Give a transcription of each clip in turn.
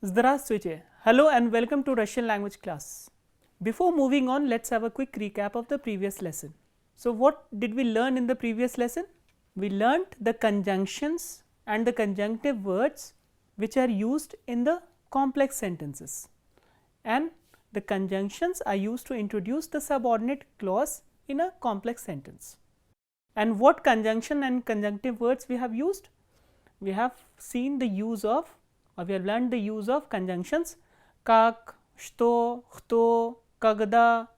Здравствуйте. Hello and welcome to Russian language class. Before moving on, let's have a quick recap of the previous lesson. So, what did we learn in the previous lesson? We learnt the conjunctions and the conjunctive words which are used in the complex sentences, and the conjunctions are used to introduce the subordinate clause in a complex sentence. And what conjunction and conjunctive words we have used? We have seen the use of, or we have learned the use of conjunctions как, что, кто, когда,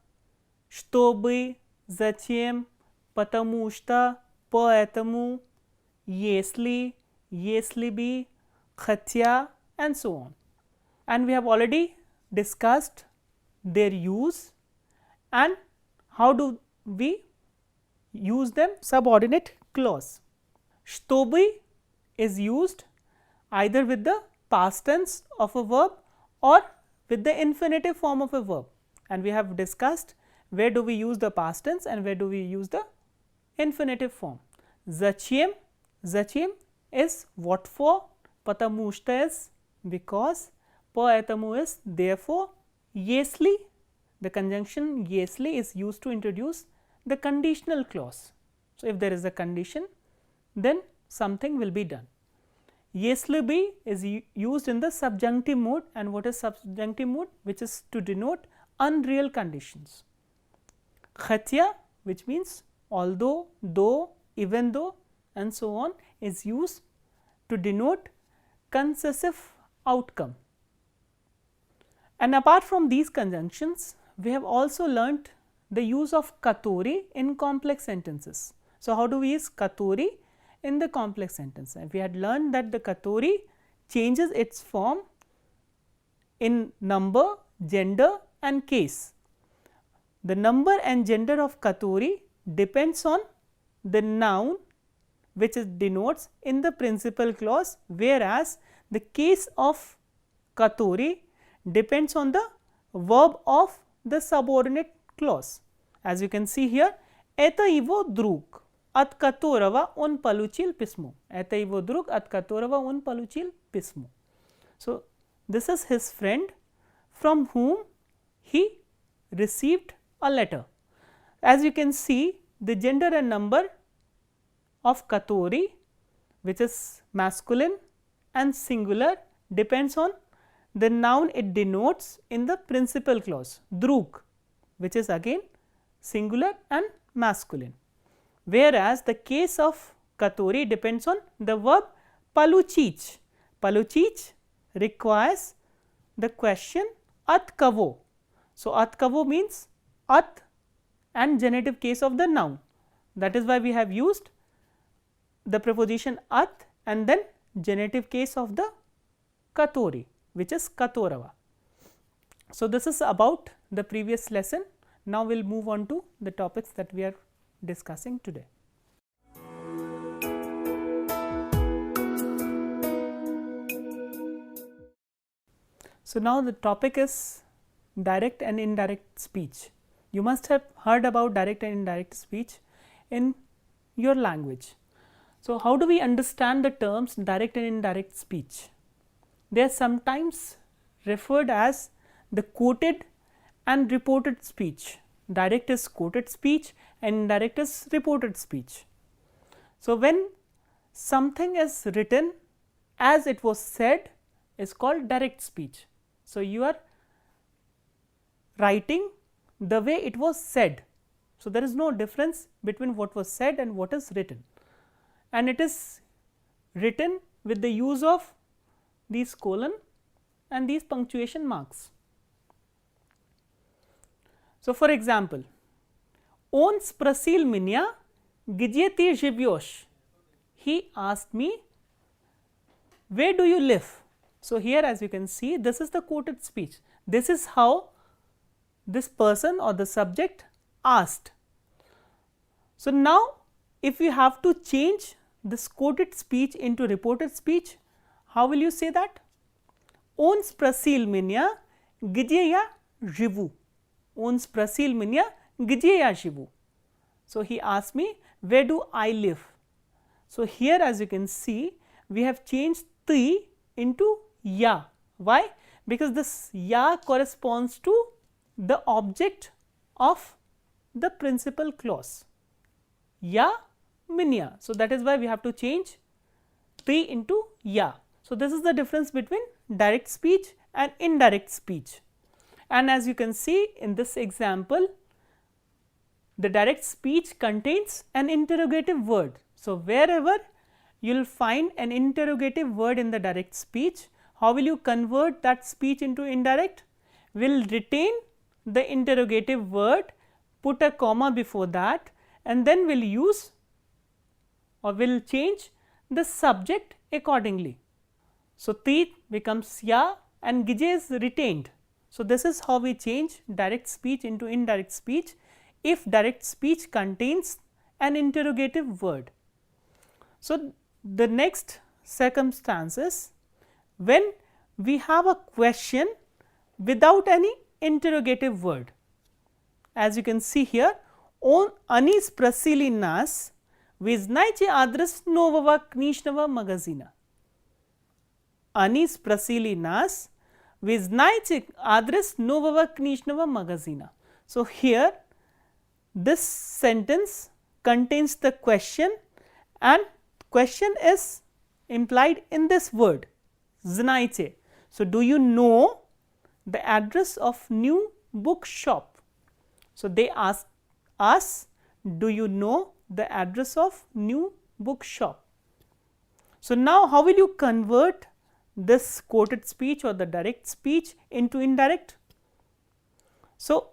чтобы, зачем, потому что, поэтому, если, если бы, хотя, and so on. And we have already discussed their use and how do we use them. Subordinate clause. Чтобы is used either with the past tense of a verb or with the infinitive form of a verb, and we have discussed where do we use the past tense and where do we use the infinitive form. Zачем, zачем is what for, потому что is because, поэтому is therefore, если, the conjunction если is used to introduce the conditional clause. So, if there is a condition, then something will be done. Если бы is used in the subjunctive mode, and what is subjunctive mode? Which is to denote unreal conditions. Хотя, which means although, though, even though, and so on, is used to denote concessive outcome. And apart from these conjunctions, we have also learnt the use of katori in complex sentences. So, how do we use katori in the complex sentence? And we had learned that the katori changes its form in number, gender and case. The number and gender of katori depends on the noun which it denotes in the principal clause, whereas the case of katori depends on the verb of the subordinate clause. As you can see here, это его друг, от которого он получил письмо. Это его друг, от которого он получил письмо. So, this is his friend from whom he received a letter. As you can see, the gender and number of katori, which is masculine and singular, depends on the noun it denotes in the principal clause, drug, which is again singular and masculine. Whereas, the case of katori depends on the verb получить. Получить requires the question at kavo. So, at kavo means at and genitive case of the noun. That is why we have used the preposition at and then genitive case of the katori, which is katorava. So, this is about the previous lesson. Now, we will move on to the topics that we are discussing today. So, now the topic is direct and indirect speech. You must have heard about direct and indirect speech in your language. So, how do we understand the terms direct and indirect speech? They are sometimes referred as the quoted and reported speech. Direct is quoted speech and indirect is reported speech. So, when something is written as it was said is called direct speech. So, you are writing the way it was said. So, there is no difference between what was said and what is written, and it is written with the use of these colon and these punctuation marks. So, for example, on sprosil меня, где ты живешь? He asked me, where do you live? So, here as you can see, this is the quoted speech. This is how this person or the subject asked. So, now if you have to change this quoted speech into reported speech, how will you say that? On sprosil меня, где я живу? On sprosil меня, где я живу? So, he asked me, where do I live? So, here as you can see, we have changed ты into ya, Why? Because this ya corresponds to the object of the principal clause, ya min ya. So, that is why we have to change P into ya. So, this is the difference between direct speech and indirect speech. And as you can see in this example, the direct speech contains an interrogative word. So, wherever you will find an interrogative word in the direct speech, how will you convert that speech into indirect? We will retain the interrogative word, put a comma before that, and then we will use or will change the subject accordingly. So, teeth becomes ya and gije is retained. So, this is how we change direct speech into indirect speech if direct speech contains an interrogative word. So, the next circumstance is when we have a question without any interrogative word. As you can see here, on anis prasilinas viznaice adres novava knishnava magazina. Anis prasilinas viznaice adres novava knishnava magazina. So, here this sentence contains the question, and question is implied in this word znaice. So, do you know the address of new book shop? So, they ask us, do you know the address of new book shop? So, now how will you convert this quoted speech or the direct speech into indirect? So,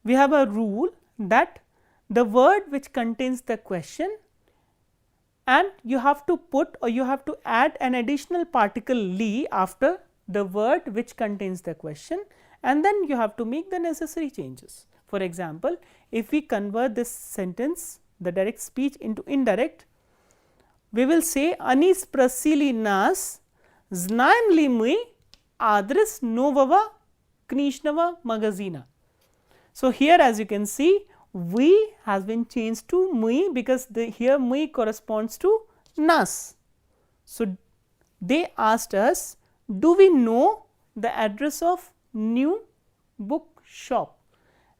we have a rule that the word which contains the question, and you have to put or you have to add an additional particle li after the word which contains the question, and then you have to make the necessary changes. For example, if we convert this sentence, the direct speech, into indirect, we will say anis prasilinas znaim li my adres novava knishnava magazina. So, here as you can see, we has been changed to my because here my corresponds to nas. So, they asked us, do we know the address of new book shop?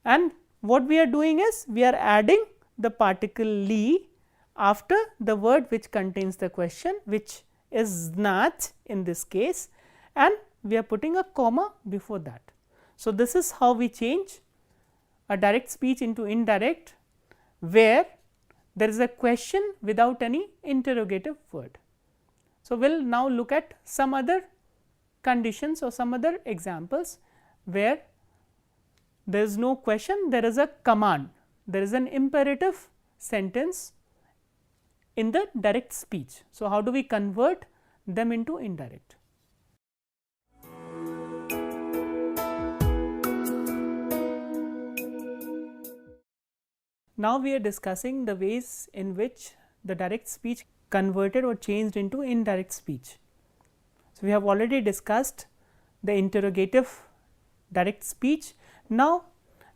And what we are doing is, we are adding the particle li after the word which contains the question, which is znat in this case, and we are putting a comma before that. So, this is how we change a direct speech into indirect, where there is a question without any interrogative word. So, we will now look at some other conditions or some other examples where there is no question, there is a command, there is an imperative sentence in the direct speech. So, how do we convert them into indirect? Now, we are discussing the ways in which the direct speech converted or changed into indirect speech. So, we have already discussed the interrogative direct speech. Now,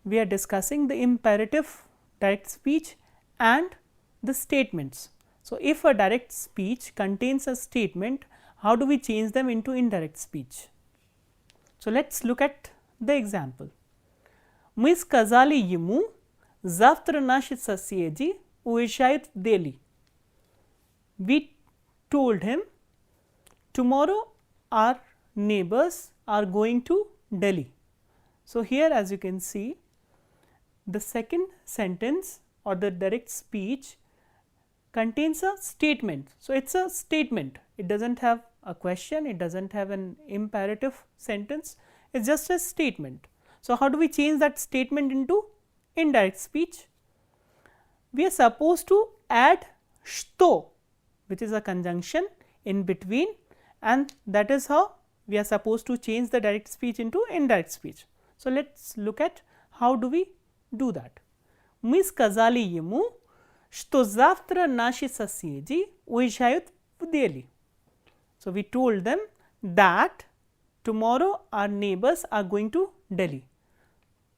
we are discussing the imperative direct speech and the statements. So, if a direct speech contains a statement, how do we change them into indirect speech? So, let us look at the example. Мы сказали ему, завтра наши соседи уезжают в Delhi. We told him, tomorrow our neighbors are going to Delhi. So, here as you can see, the second sentence or the direct speech contains a statement. So, it is a statement, it does not have a question, it does not have an imperative sentence, it is just a statement. So, how do we change that statement into indirect speech? We are supposed to add shto, which is a conjunction in between, and that is how we are supposed to change the direct speech into indirect speech. So, let us look at how do we do that. Мы сказали ему, что завтра наши соседи уезжают в Delhi. So, we told them that tomorrow our neighbors are going to Delhi.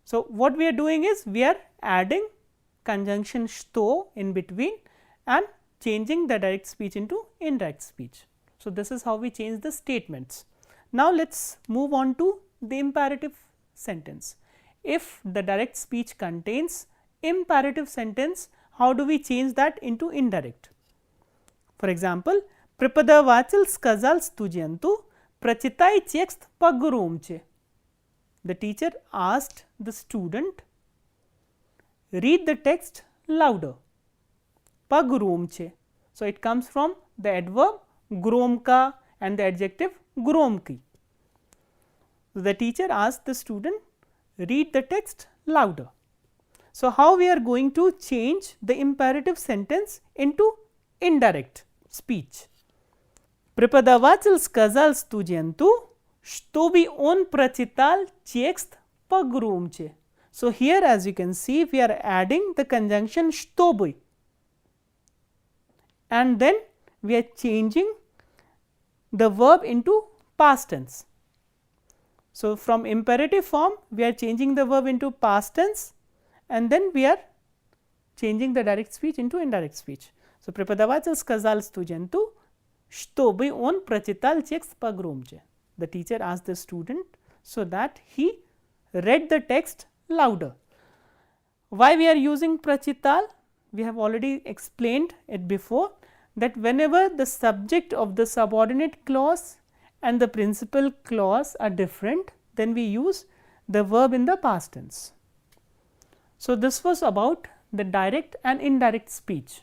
So, what we are doing is, we are adding conjunction shto in between and changing the direct speech into indirect speech. So, this is how we change the statements. Now, let us move on to the imperative sentence. If the direct speech contains imperative sentence, how do we change that into indirect? For example, Pripadavachal skazal studiantu prachitai chekst pagurumche. The teacher asked the student, read the text louder. Pagurumche. So, it comes from the adverb gromka and the adjective gromki. So, the teacher asked the student, read the text louder. So, how we are going to change the imperative sentence into indirect speech? Pripadavachal skazal studiantu shtobi on prachital chekst pagurumche. So, here as you can see, we are adding the conjunction shtobi, and then we are changing the verb into past tense. So, from imperative form we are changing the verb into past tense, and then we are changing the direct speech into indirect speech. So, Pripadavachal skazal studiantu shtobi on prachital chekst pagurumche. The teacher asked the student so that he read the text louder. Why we are using prachital? We have already explained it before, that whenever the subject of the subordinate clause and the principal clause are different, then we use the verb in the past tense. So, this was about the direct and indirect speech.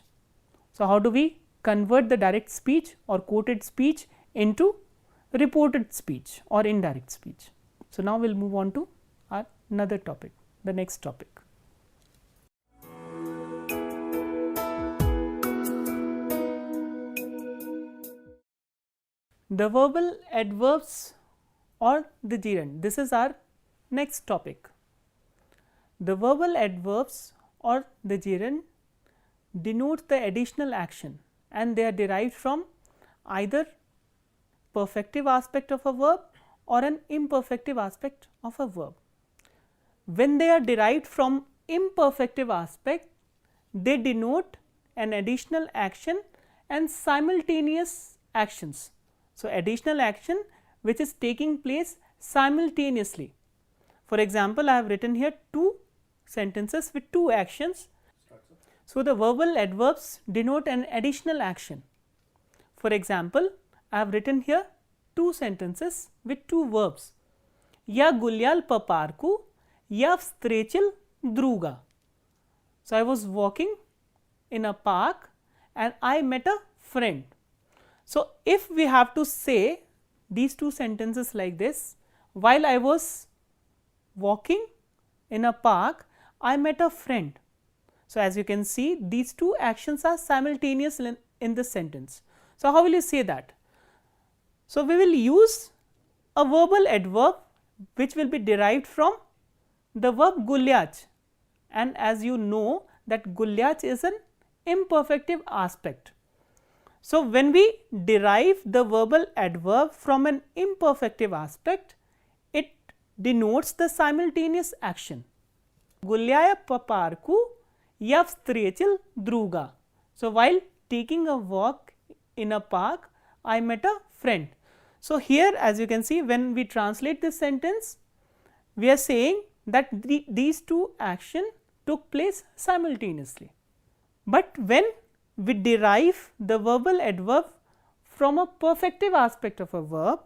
So, how do we convert the direct speech or quoted speech into reported speech or indirect speech? So, now we will move on to our another topic, the next topic. The verbal adverbs or the gerund. This is our next topic. The verbal adverbs or the gerund denote the additional action, and they are derived from either perfective aspect of a verb or an imperfective aspect of a verb. When they are derived from imperfective aspect, they denote an additional action and simultaneous actions. So, additional action which is taking place simultaneously. For example, I have written here two sentences with two actions. So, the verbal adverbs denote an additional action. For example, I have written here two sentences with two verbs. Ya gulyal paparku, ya vstrechil druga. So, I was walking in a park and I met a friend. So, if we have to say these two sentences like this, while I was walking in a park, I met a friend. So, as you can see, these two actions are simultaneous in the sentence. So, how will you say that? So, we will use a verbal adverb which will be derived from the verb gulyach, and as you know that gulyach is an imperfective aspect. So, when we derive the verbal adverb from an imperfective aspect, it denotes the simultaneous action. Gulyaya paparku ya vstrechil druga. So, while taking a walk in a park, I met a friend. So, here as you can see, when we translate this sentence, we are saying that these two actions took place simultaneously. But when we derive the verbal adverb from a perfective aspect of a verb,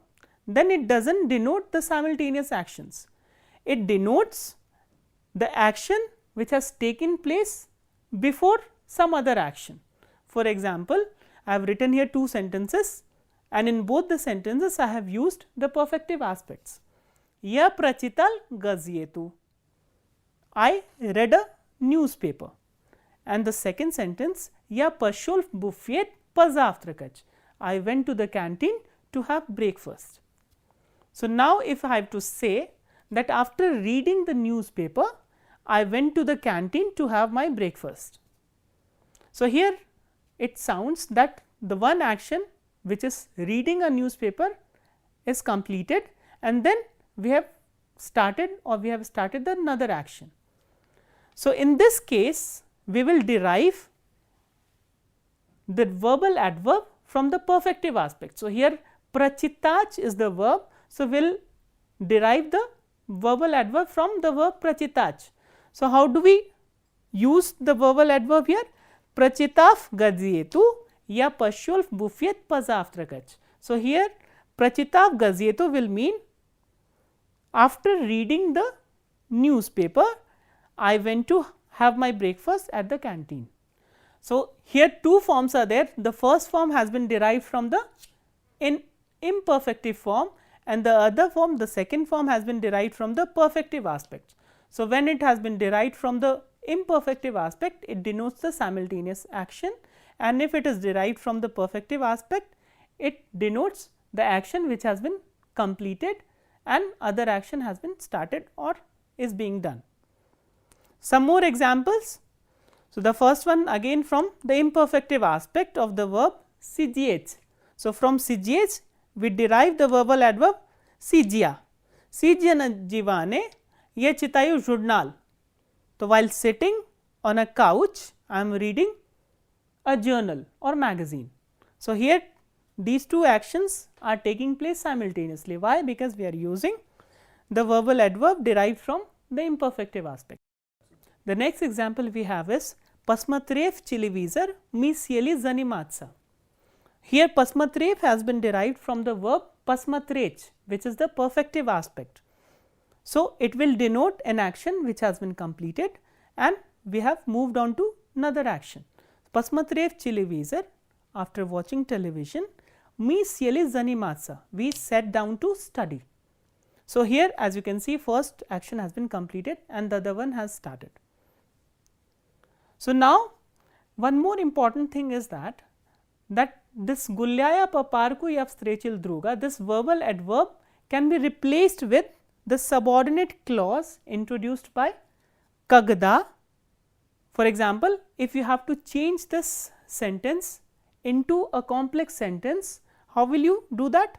then it does not denote the simultaneous actions. It denotes the action which has taken place before some other action. For example, I have written here two sentences, and in both the sentences I have used the perfective aspects. Ya prachital gazietu. I read a newspaper. And the second sentence, ya pashol buffet pazavtrakach. I went to the canteen to have breakfast. So, now if I have to say that after reading the newspaper, I went to the canteen to have my breakfast. So, here it sounds that the one action which is reading a newspaper is completed, and then we have started another action. So, in this case we will derive the verbal adverb from the perfective aspect. So, here prachitach is the verb. So, we will derive the verbal adverb from the verb prachitach. So, how do we use the verbal adverb here? Prachitaf gazietu ya pashulf bufyet pazaftragach. So, here prachitaf gazietu will mean after reading the newspaper, I went to have my breakfast at the canteen. So, here two forms are there. The first form has been derived from the imperfective form, and the other form, the second form, has been derived from the perfective aspect. So, when it has been derived from the imperfective aspect, it denotes the simultaneous action, and if it is derived from the perfective aspect, it denotes the action which has been completed and other action has been started or is being done. Some more examples. So, the first one again from the imperfective aspect of the verb CGH. So, from CGH we derive the verbal adverb CGA. CGN jivane ye chitayu journal. So, while sitting on a couch, I am reading a journal or magazine. So, here these two actions are taking place simultaneously. Why? Because we are using the verbal adverb derived from the imperfective aspect. The next example we have is Pasmatref chilivisar mi sieli zanimatsa. Here pasmatref has been derived from the verb pasmatrech, which is the perfective aspect. So, it will denote an action which has been completed and we have moved on to another action. Pasmatref chilivisar, after watching television, mi sieli zanimatsa, we sat down to study. So, here as you can see, first action has been completed and the other one has started. So, now one more important thing is that this gulyaya paparku yavstrechil druga, this verbal adverb can be replaced with the subordinate clause introduced by kagda. For example, if you have to change this sentence into a complex sentence, how will you do that?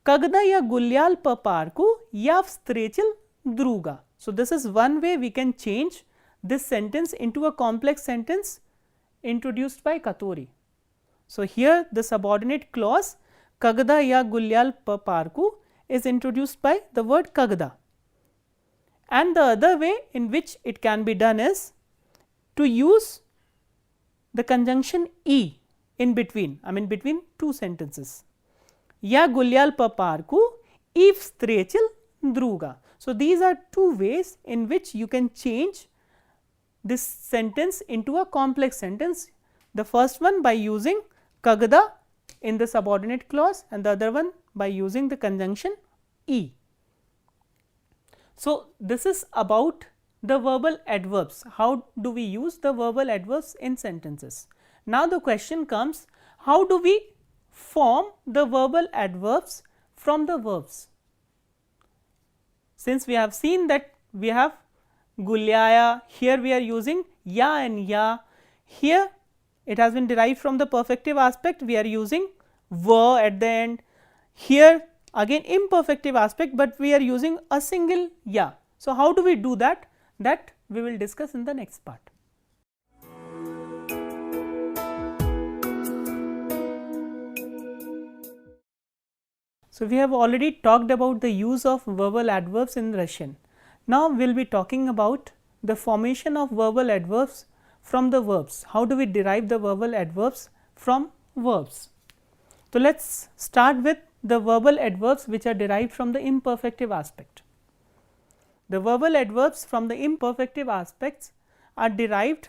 Kagda ya gulyal paparku yavstrechil druga. So, this is one way we can change this sentence into a complex sentence introduced by Katori. So, here the subordinate clause kagda ya gulyal paparku is introduced by the word kagda, and the other way in which it can be done is to use the conjunction e in between, I mean between two sentences. Ya gulyal paparku yavstrechil druga. So, these are two ways in which you can change this sentence into a complex sentence. The first one by using kagda in the subordinate clause and the other one by using the conjunction e. So, this is about the verbal adverbs. How do we use the verbal adverbs in sentences? Now, the question comes, how do we form the verbal adverbs from the verbs? Since we have seen that we have gulyaya, here we are using ya and ya, here it has been derived from the perfective aspect, we are using va at the end, here again imperfective aspect, but we are using a single ya. So, how do we do that? That we will discuss in the next part. So, we have already talked about the use of verbal adverbs in Russian. Now, we will be talking about the formation of verbal adverbs from the verbs. How do we derive the verbal adverbs from verbs? So, let us start with the verbal adverbs which are derived from the imperfective aspect. The verbal adverbs from the imperfective aspects are derived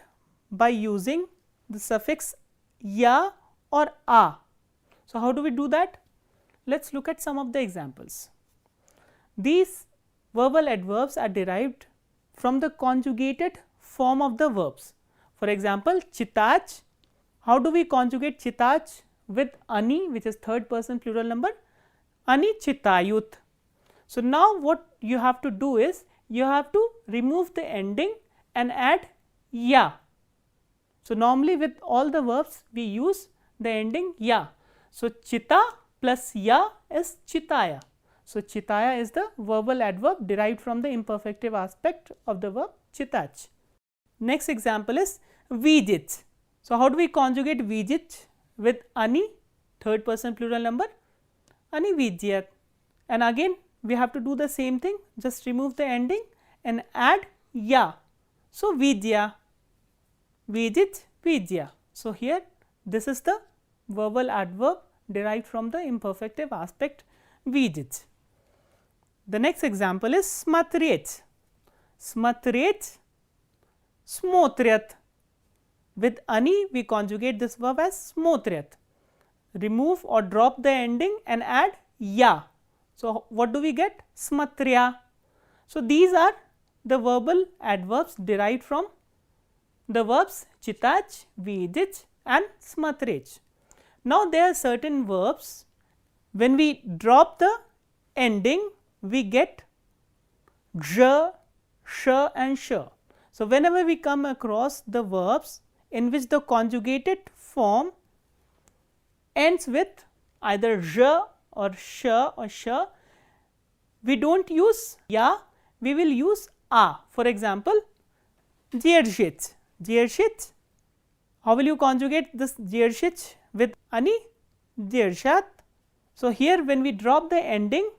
by using the suffix ya or a. So, how do we do that? Let us look at some of the examples. These verbal adverbs are derived from the conjugated form of the verbs. For example, chitach, how do we conjugate chitach with ani, which is third person plural number? Ani chitayut. So, now what you have to do is, you have to remove the ending and add ya. So, normally with all the verbs we use the ending ya. So, chita plus ya is chitaya. So, chitaya is the verbal adverb derived from the imperfective aspect of the verb chitach. Next example is vijit. So, how do we conjugate vijit with ani, third person plural number? Ani vijyat. and again we have to do the same thing, just remove the ending and add ya. So, vidya, vidit, vidya. So, here this is the verbal adverb derived from the imperfective aspect vidit. The next example is smatret. Smatret, smotryat. With ani we conjugate this verb as smotryat. Remove or drop the ending and add ya. So, what do we get? Smatrya. So, these are the verbal adverbs derived from the verbs chitach, vidich and smatrech. Now, there are certain verbs, when we drop the ending we get zh, sh and sh. So, whenever we come across the verbs in which the conjugated form ends with either zh or sh or sh, we do not use ya, we will use a. For example, dziershich, dziershich. How will you conjugate this dziershich with ani? Dziershat. So, here when we drop the ending,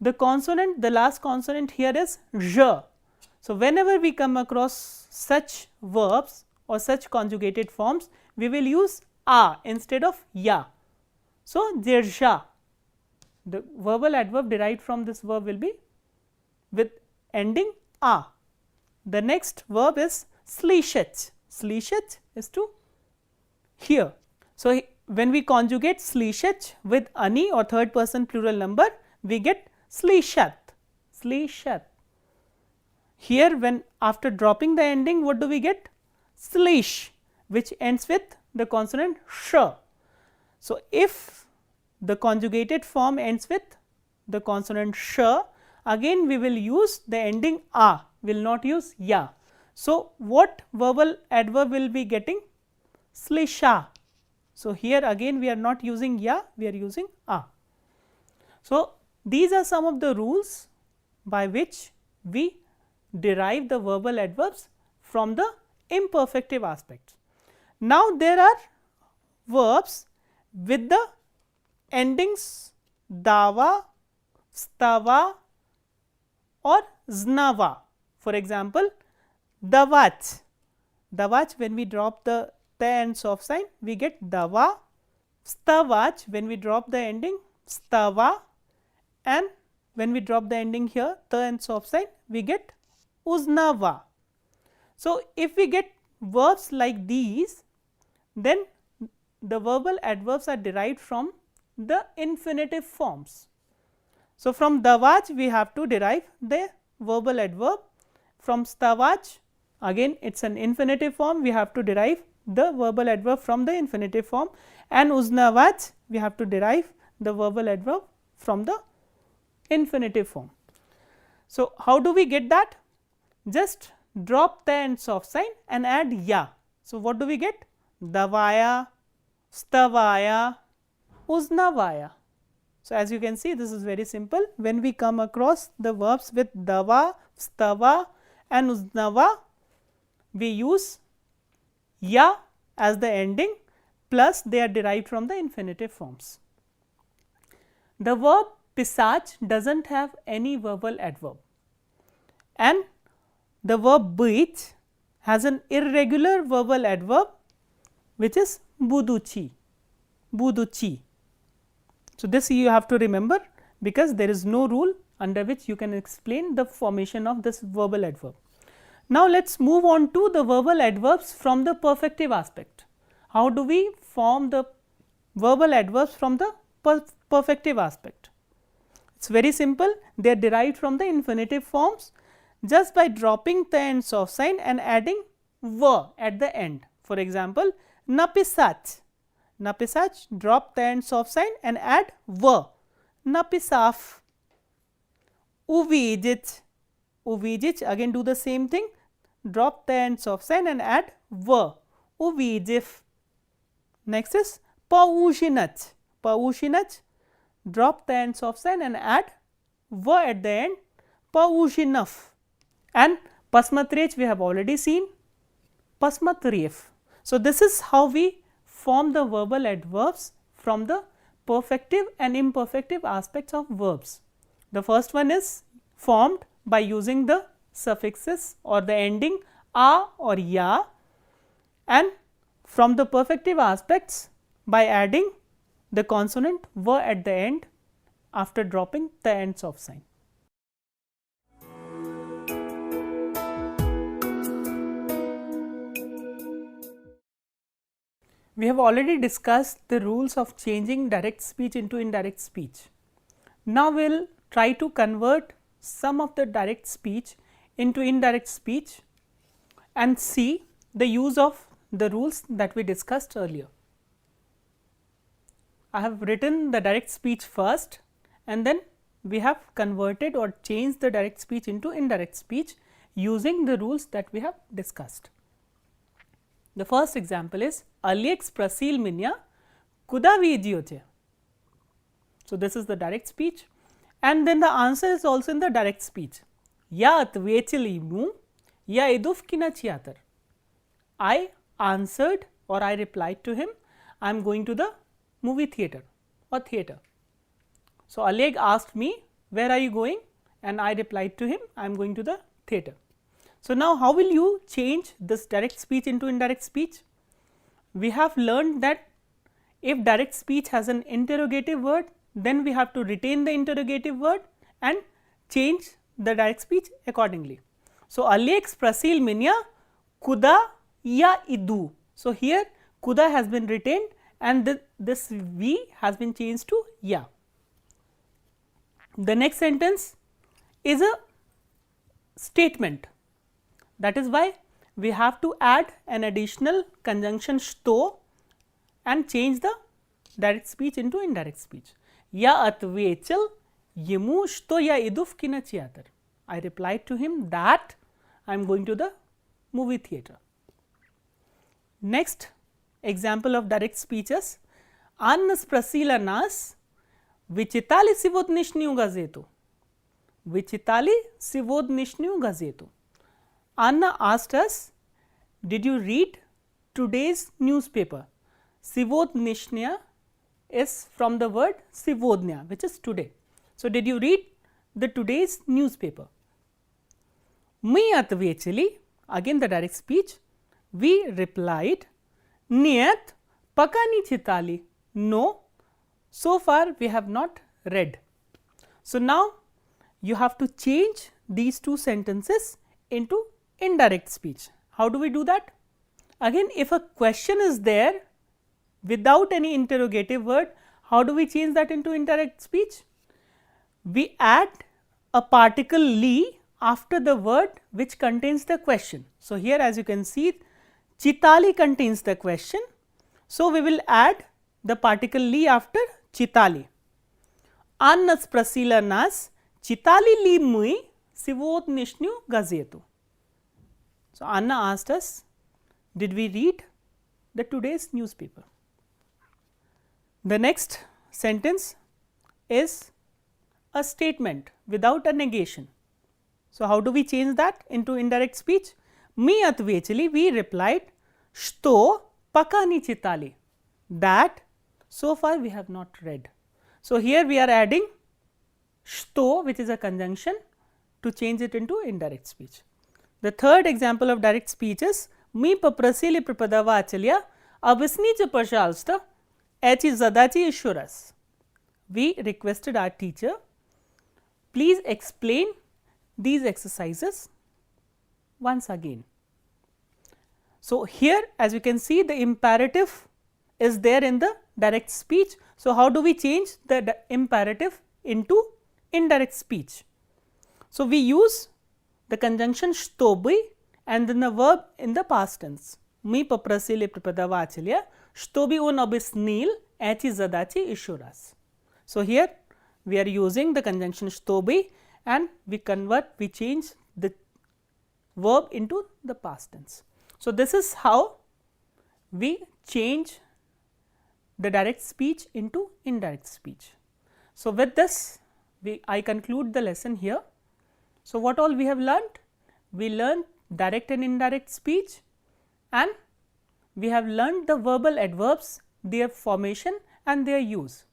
the consonant, the last consonant here is zh. So, whenever we come across such verbs or such conjugated forms, we will use a instead of ya. So, dziersha, the verbal adverb derived from this verb will be with ending a. The next verb is slishach. Slishach is to hear. So, when we conjugate slishach with ani or third person plural number, we get slishat, slishat. Here when after dropping the ending, what do we get? Slish, which ends with the consonant sh. So, if the conjugated form ends with the consonant sh, again we will use the ending a, will not use ya. So, what verbal adverb will be getting? Slisha. So, here again we are not using ya, we are using a. So, these are some of the rules by which we derive the verbal adverbs from the imperfective aspects. Now, there are verbs with the endings dava, stava or znava. For example, davach. Davach, when we drop the ta and soft sign, we get dava. Stavach, when we drop the ending stava, and when we drop the ending here ta and soft sign, we get uznava. So, if we get verbs like these, then the verbal adverbs are derived from the infinitive forms. So, from davach we have to derive the verbal adverb. From stavach, again it is an infinitive form, we have to derive the verbal adverb from the infinitive form, and uznavach we have to derive the verbal adverb from the infinitive form. So, how do we get that? Just drop the and soft sign and add ya. So, what do we get? Davaya, stavaya, uznavaya. So, as you can see, this is very simple. When we come across the verbs with dava, stava and uznava, we use ya as the ending, plus they are derived from the infinitive forms. The verb pisach does not have any verbal adverb, and the verb bit has an irregular verbal adverb which is buduchi, buduchi. So, this you have to remember, because there is no rule under which you can explain the formation of this verbal adverb. Now, let us move on to the verbal adverbs from the perfective aspect. How do we form the verbal adverbs from the perfective aspect? It is very simple, they are derived from the infinitive forms just by dropping the and soft sign and adding v at the end. For example, napisach, napisach, drop the and soft sign and add v, napisaf. Uvijich, uvijich, again do the same thing, drop the and soft sign and add v, uvijif. Next is paushinach, paushinach, drop the and soft sign and add v at the end, paushinaf. And pasmatrech we have already seen, pasmatref. So, this is how we form the verbal adverbs from the perfective and imperfective aspects of verbs. The first one is formed by using the suffixes or the ending a or ya, and from the perfective aspects by adding the consonant v at the end after dropping the ends of sign. We have already discussed the rules of changing direct speech into indirect speech. Now, we will try to convert some of the direct speech into indirect speech and see the use of the rules that we discussed earlier. I have written the direct speech first, and then we have converted or changed the direct speech into indirect speech using the rules that we have discussed. The first example is Alex Prasil Minya Kuda Vidioche. So, this is the direct speech, and then the answer is also in the direct speech. Ya atvechilimu ya idufkina chiatar. I answered or I replied to him, I am going to the movie theater or theater. So, Oleg asked me, where are you going? And I replied to him, I am going to the theater. So, now how will you change this direct speech into indirect speech? We have learned that if direct speech has an interrogative word, then we have to retain the interrogative word and change the direct speech accordingly. So, Alex Prasil Minya Kuda ya idu. So, here Kuda has been retained and this V has been changed to ya. The next sentence is a statement. That is why we have to add an additional conjunction shto and change the direct speech into indirect speech. Ya atvechal yimu shto ya idufkina chiatar. I replied to him that I am going to the movie theater. Next example of direct speeches, Annas Prasila nas Vichitali sivodnishniu gazetu. Vichitali sivodnishniu gazetu. Anna asked us, did you read today's newspaper? Sivodnishnya is from the word sivodnya, which is today. So, did you read the today's newspaper? Mi atvechali, again the direct speech, we replied, Niyat pakani chitali, no, so far we have not read. So, now you have to change these two sentences into indirect speech. How do we do that? Again, if a question is there without any interrogative word, how do we change that into indirect speech? We add a particle li after the word which contains the question. So, here as you can see, Chitali contains the question. So, we will add the particle li after Chitali. Annas Prasila nas Chitali li mui sivodnishnu gazetu. So, Anna asked us, did we read the today's newspaper? The next sentence is a statement without a negation. So, how do we change that into indirect speech? Mi atvechali, we replied, shto pakani chitali, that so far we have not read. So, here we are adding shto, which is a conjunction, to change it into indirect speech. The third example of direct speech is Mi paprasili pripadava achalya abisnicha pashalsta echi zadachi ishuras. We requested our teacher, please explain these exercises once again. So, here as you can see, the imperative is there in the direct speech. So, how do we change the imperative into indirect speech? So, we use the conjunction shtobi and then the verb in the past tense. Mi paprasili pripadava achalya shtobi un abisnil echi zadachi ishuras. So, here we are using the conjunction shtobi and we change the verb into the past tense. So, this is how we change the direct speech into indirect speech. So, with this I conclude the lesson here. So, what all we have learnt? We learned direct and indirect speech, and we have learned the verbal adverbs, their formation and their use.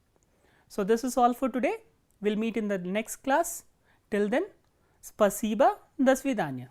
So, this is all for today. We will meet in the next class. Till then, spasiba, do svidaniya.